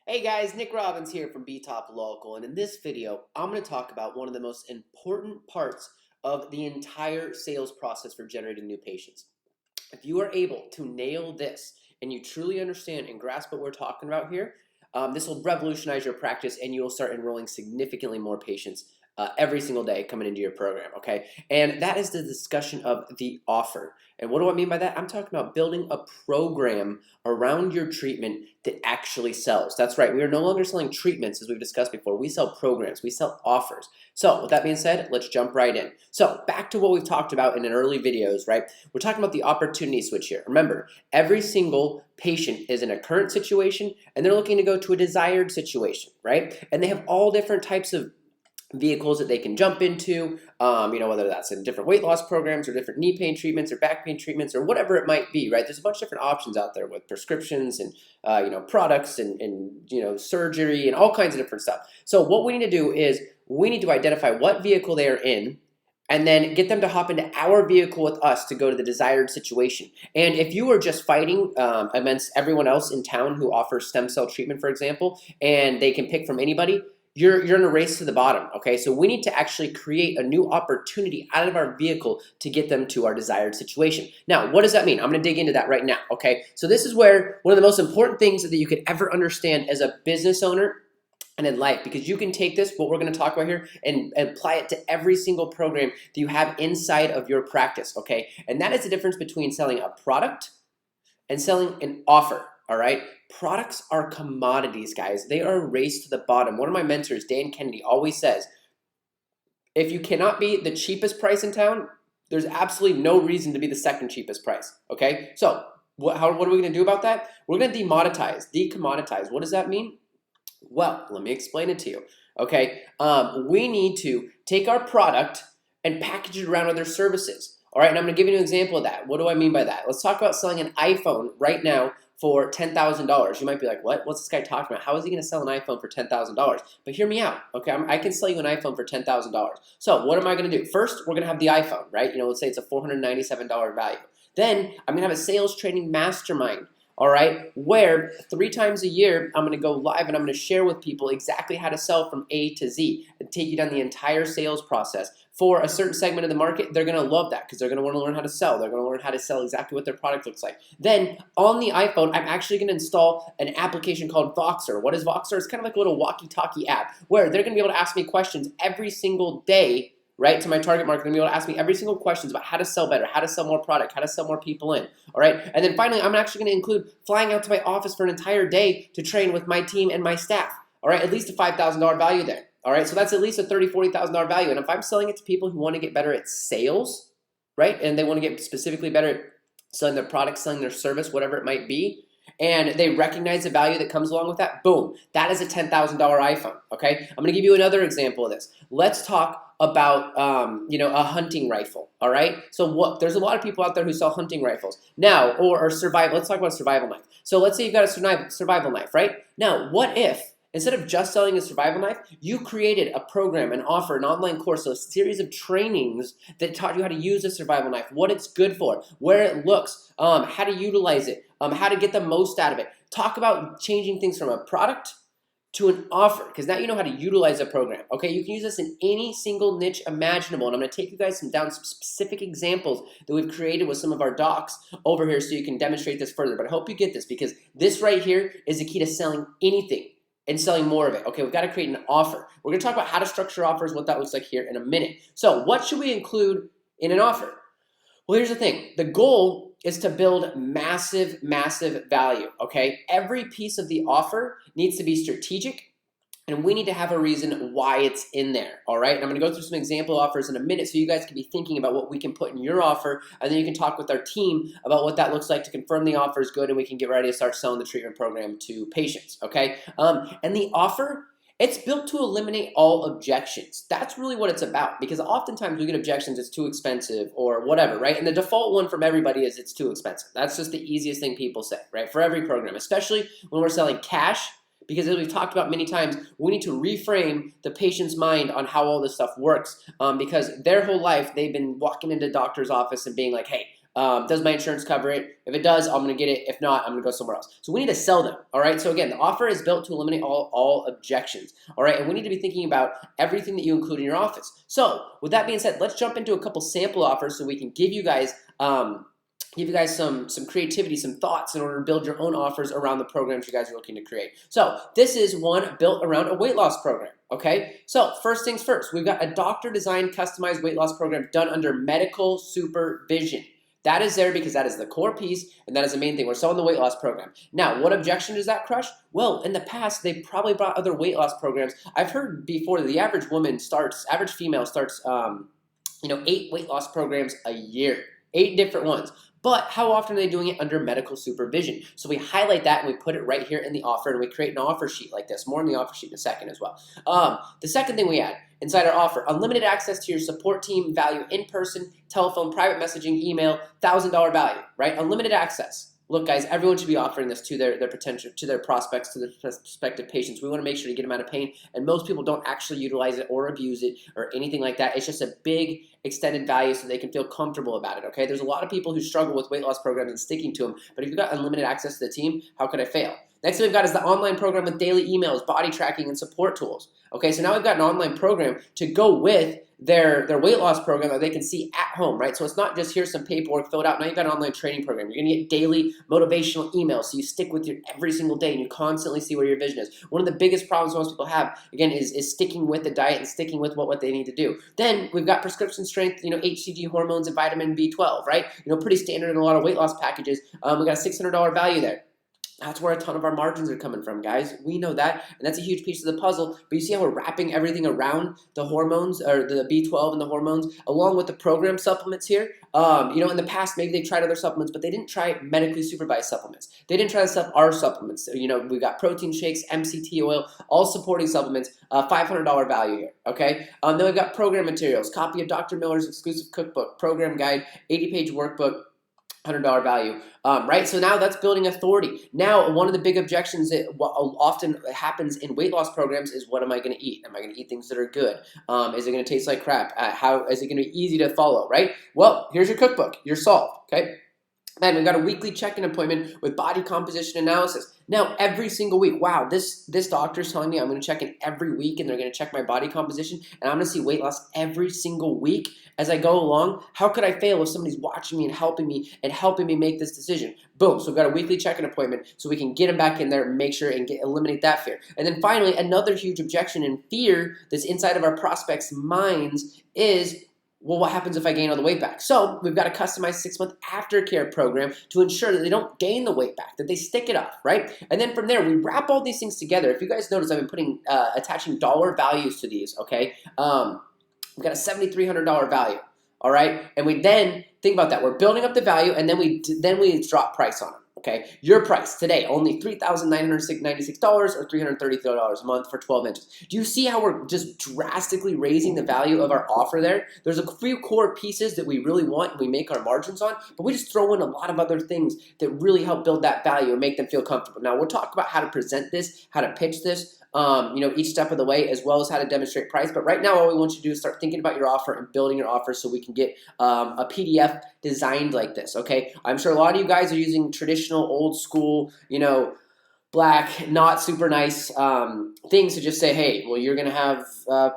Hey guys, Nick Robbins here from BTOP Local, and in this video, I'm going to talk about one of the most important parts of the entire sales process for generating new patients. If you are able to nail this and you truly understand and grasp what we're talking about here, this will revolutionize your practice and you will start enrolling significantly more patients every single day coming into your program, okay? And that is the discussion of the offer. And what do I mean by that? I'm talking about building a program around your treatment that actually sells. That's right. We are no longer selling treatments as we've discussed before. We sell programs. We sell offers. So with that being said, let's jump right in. So back to what we've talked about in early videos, right? We're talking about the opportunity switch here. Remember, every single patient is in a current situation and they're looking to go to a desired situation, right? And they have all different types of vehicles that they can jump into, whether that's in different weight loss programs or different knee pain treatments or back pain treatments or whatever it might be, right? There's a bunch of different options out there with prescriptions and, products and surgery and all kinds of different stuff. So what we need to do is we need to identify what vehicle they are in and then get them to hop into our vehicle with us to go to the desired situation. And if you are just fighting against everyone else in town who offers stem cell treatment, for example, and they can pick from anybody, you're in a race to the bottom, okay? So we need to actually create a new opportunity out of our vehicle to get them to our desired situation. Now, what does that mean? I'm gonna dig into that right now, okay? So this is where one of the most important things that you could ever understand as a business owner and in life, because you can take this, what we're gonna talk about here, and apply it to every single program that you have inside of your practice, okay? And that is the difference between selling a product and selling an offer. All right, products are commodities, guys. They are a race to the bottom. One of my mentors, Dan Kennedy, always says, if you cannot be the cheapest price in town, there's absolutely no reason to be the second cheapest price, okay? So what are we gonna do about that? We're gonna decommoditize. What does that mean? Well, let me explain it to you, okay? We need to take our product and package it around other services. All right, and I'm gonna give you an example of that. What do I mean by that? Let's talk about selling an iPhone right now for $10,000. You might be like, what? What's this guy talking about? How is he gonna sell an iPhone for $10,000? But hear me out, okay? I can sell you an iPhone for $10,000. So what am I gonna do? First, we're gonna have the iPhone, right? Let's say it's a $497 value. Then I'm gonna have a sales training mastermind, all right, where 3 times a year, I'm gonna go live and I'm gonna share with people exactly how to sell from A to Z and take you down the entire sales process. For a certain segment of the market, they're gonna love that because they're gonna wanna learn how to sell. They're gonna learn how to sell exactly what their product looks like. Then on the iPhone, I'm actually gonna install an application called Voxer. What is Voxer? It's kind of like a little walkie-talkie app where they're gonna be able to ask me questions every single day, right, to my target market. They're gonna be able to ask me every single questions about how to sell better, how to sell more product, how to sell more people in, all right? And then finally, I'm actually gonna include flying out to my office for an entire day to train with my team and my staff, all right? At least a $5,000 value there, all right? So that's at least a $30,000, $40,000 value. And if I'm selling it to people who wanna get better at sales, right, and they wanna get specifically better at selling their product, selling their service, whatever it might be, and they recognize the value that comes along with that, boom, that is a $10,000 iPhone, okay? I'm gonna give you another example of this. Let's talk about a hunting rifle, all right? So there's a lot of people out there who sell hunting rifles. Now, or survival, let's talk about a survival knife. So let's say you've got a survival knife, right? Now, what if, instead of just selling a survival knife, you created a program, an offer, an online course, so a series of trainings that taught you how to use a survival knife, what it's good for, where it looks, how to utilize it, how to get the most out of it. Talk about changing things from a product to an offer, because now you know how to utilize a program, okay? You can use this in any single niche imaginable, and I'm gonna take you guys down some specific examples that we've created with some of our docs over here so you can demonstrate this further, but I hope you get this because this right here is the key to selling anything and selling more of it. Okay, we've got to create an offer. We're gonna talk about how to structure offers, what that looks like here in a minute. So what should we include in an offer? Well, here's the thing. The goal is to build massive, massive value, okay? Every piece of the offer needs to be strategic, and we need to have a reason why it's in there, all right? And I'm gonna go through some example offers in a minute so you guys can be thinking about what we can put in your offer, and then you can talk with our team about what that looks like to confirm the offer is good, and we can get ready to start selling the treatment program to patients, okay? And the offer, it's built to eliminate all objections. That's really what it's about, because oftentimes we get objections, it's too expensive or whatever, right? And the default one from everybody is it's too expensive. That's just the easiest thing people say, right? For every program, especially when we're selling cash, because as we've talked about many times, we need to reframe the patient's mind on how all this stuff works, because their whole life they've been walking into doctor's office and being like, hey, Does my insurance cover it? If it does, I'm going to get it. If not, I'm going to go somewhere else. So we need to sell them, all right? So again, the offer is built to eliminate all objections, all right? And we need to be thinking about everything that you include in your office. So with that being said, let's jump into a couple sample offers so we can give you guys some creativity, some thoughts in order to build your own offers around the programs you guys are looking to create. So this is one built around a weight loss program, okay? So first things first, we've got a doctor-designed customized weight loss program done under medical supervision. That is there because that is the core piece, and that is the main thing. We're selling the weight loss program. Now, what objection does that crush? Well, in the past, they probably brought other weight loss programs. I've heard before that the average female starts, 8 weight loss programs a year, 8 different ones. But how often are they doing it under medical supervision? So we highlight that and we put it right here in the offer, and we create an offer sheet like this. More in the offer sheet in a second as well. The second thing we add inside our offer, unlimited access to your support team, value in person, telephone, private messaging, email, $1,000 value, right? Unlimited access. Look, guys, everyone should be offering this to their potential, to their prospects, to their prospective patients. We want to make sure to get them out of pain, and most people don't actually utilize it or abuse it or anything like that. It's just a big extended value so they can feel comfortable about it, okay? There's a lot of people who struggle with weight loss programs and sticking to them, but if you've got unlimited access to the team, how could I fail? Next thing we've got is the online program with daily emails, body tracking, and support tools. Okay, so now we've got an online program to go with their weight loss program that they can see at home, right? So it's not just here's some paperwork filled out. Now you've got an online training program. You're gonna get daily motivational emails so you stick with you every single day and you constantly see where your vision is. One of the biggest problems most people have, again, is sticking with the diet and sticking with what they need to do. Then we've got prescription strength, HCG hormones and vitamin B12, right? Pretty standard in a lot of weight loss packages. We got a $600 value there. That's where a ton of our margins are coming from, guys. We know that, and that's a huge piece of the puzzle. But you see how we're wrapping everything around the hormones, or the B12 and the hormones, along with the program supplements here. In the past, maybe they tried other supplements, but they didn't try medically supervised supplements. They didn't try to sell our supplements. We've got protein shakes, MCT oil, all supporting supplements, $500 value here, okay? Then we've got program materials, copy of Dr. Miller's exclusive cookbook, program guide, 80-page workbook, $100 value, right? So now that's building authority. Now, one of the big objections that often happens in weight loss programs is, what am I going to eat? Am I going to eat things that are good? Is it going to taste like crap? How is it going to be easy to follow, right? Well, here's your cookbook. You're solved, okay? And we've got a weekly check-in appointment with body composition analysis. Now, every single week, wow, this doctor's telling me I'm going to check in every week, and they're going to check my body composition, and I'm going to see weight loss every single week as I go along. How could I fail if somebody's watching me and helping me make this decision? Boom. So we've got a weekly check-in appointment so we can get them back in there and make sure and eliminate that fear. And then finally, another huge objection and fear that's inside of our prospects' minds is, well, what happens if I gain all the weight back? So we've got a customized 6-month aftercare program to ensure that they don't gain the weight back, that they stick it off, right? And then from there, we wrap all these things together. If you guys notice, I've been attaching dollar values to these, okay? We've got a $7,300 value, all right? And we then, think about that, we're building up the value, and then we drop price on them. Okay, your price today, only $3,996 or $333 a month for 12 inches. Do you see how we're just drastically raising the value of our offer there? There's a few core pieces that we really want and we make our margins on, but we just throw in a lot of other things that really help build that value and make them feel comfortable. Now, we'll talk about how to present this, how to pitch this, each step of the way, as well as how to demonstrate price. But right now, all we want you to do is start thinking about your offer and building your offer so we can get a PDF designed like this, okay? I'm sure a lot of you guys are using traditional, old school, black, not super nice things to just say, hey, well, you're going to have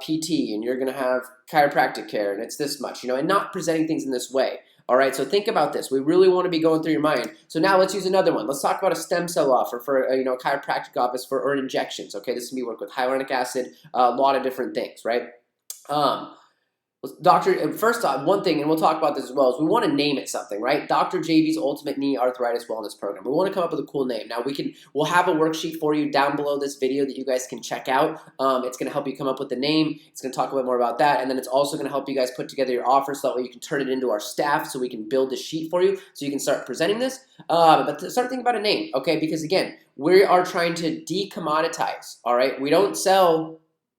PT and you're going to have chiropractic care and it's this much, and not presenting things in this way. All right, so think about this. We really want to be going through your mind. So now let's use another one. Let's talk about a stem cell offer for a chiropractic office or injections. Okay, this can be work with hyaluronic acid, a lot of different things, right? Doctor, first off, one thing, and we'll talk about this as well, is we want to name it something, right? Dr. JB's Ultimate Knee Arthritis Wellness Program. We want to come up with a cool name. Now, we'll have a worksheet for you down below this video that you guys can check out. It's going to help you come up with the name. It's going to talk a bit more about that, and then it's also going to help you guys put together your offer so that way you can turn it into our staff so we can build the sheet for you so you can start presenting this. But start thinking about a name, okay? Because, again, we are trying to decommoditize, all right? We don't sell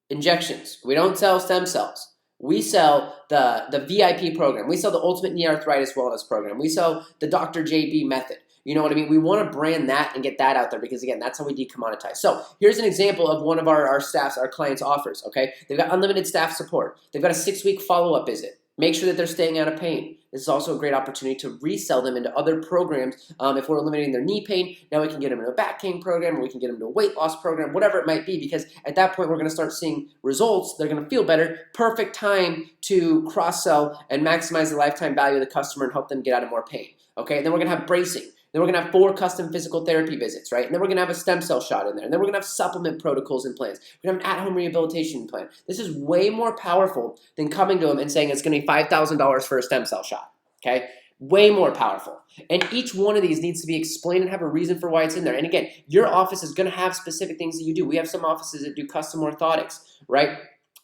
injections. We don't sell stem cells. We sell the VIP program. We sell the Ultimate Knee Arthritis Wellness Program. We sell the Dr. JB method. You know what I mean? We want to brand that and get that out there because, again, that's how we decommoditize. So here's an example of one of our staff's, our clients' offers, okay? They've got unlimited staff support. They've got a 6-week follow-up visit. Make sure that they're staying out of pain. This is also a great opportunity to resell them into other programs. If we're eliminating their knee pain, now we can get them into a back pain program, or we can get them into a weight loss program, whatever it might be, because at that point we're going to start seeing results. They're going to feel better. Perfect time to cross-sell and maximize the lifetime value of the customer and help them get out of more pain. Okay, then we're going to have bracing. Then we're going to have 4 custom physical therapy visits, right? And then we're going to have a stem cell shot in there. And then we're going to have supplement protocols and plans. We're going to have an at-home rehabilitation plan. This is way more powerful than coming to them and saying it's going to be $5,000 for a stem cell shot, okay? Way more powerful. And each one of these needs to be explained and have a reason for why it's in there. And again, your office is going to have specific things that you do. We have some offices that do custom orthotics, right?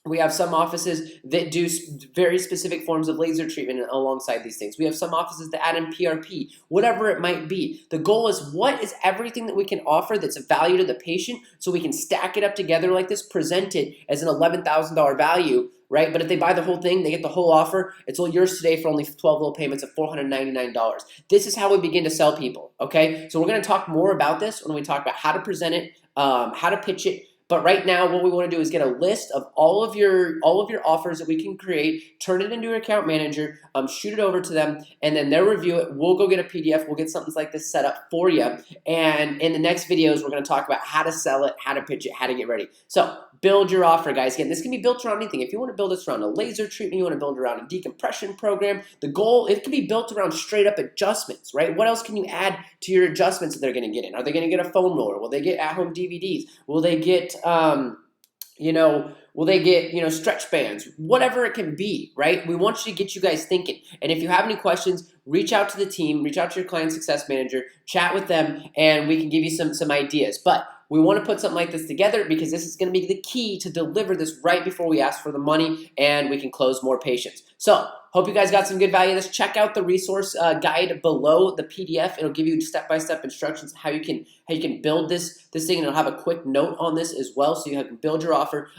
We have some offices that do very specific forms of laser treatment alongside these things. We have some offices that add in PRP, whatever it might be. The goal is, what is everything that we can offer that's of value to the patient, so we can stack it up together like this, present it as an $11,000 value, right? But if they buy the whole thing, they get the whole offer. It's all yours today for only 12 little payments of $499. This is how we begin to sell people, okay? So we're going to talk more about this when we talk about how to present it, how to pitch it. But right now, what we want to do is get a list of all of your offers that we can create, turn it into your account manager, shoot it over to them, and then they'll review it. We'll go get a PDF. We'll get something like this set up for you. And in the next videos, we're going to talk about how to sell it, how to pitch it, how to get ready. So build your offer, guys. Again, this can be built around anything. If you want to build this around a laser treatment, you want to build it around a decompression program, the goal, it can be built around straight up adjustments, right? What else can you add to your adjustments that they're going to get in? Are they going to get a foam roller? Will they get at-home DVDs? Will they get, will they get, stretch bands? Whatever it can be, right? We want you to get you guys thinking. And if you have any questions, reach out to the team, reach out to your client success manager, chat with them, and we can give you some ideas. But we want to put something like this together because this is going to be the key to deliver this right before we ask for the money, and we can close more patients. So hope you guys got some good value of this. Check out the resource guide below the PDF. It'll give you step-by-step instructions how you can build this thing, and it'll have a quick note on this as well, so you can build your offer.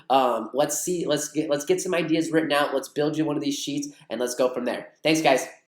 Let's get some ideas written out. Let's build you one of these sheets, and let's go from there. Thanks, guys.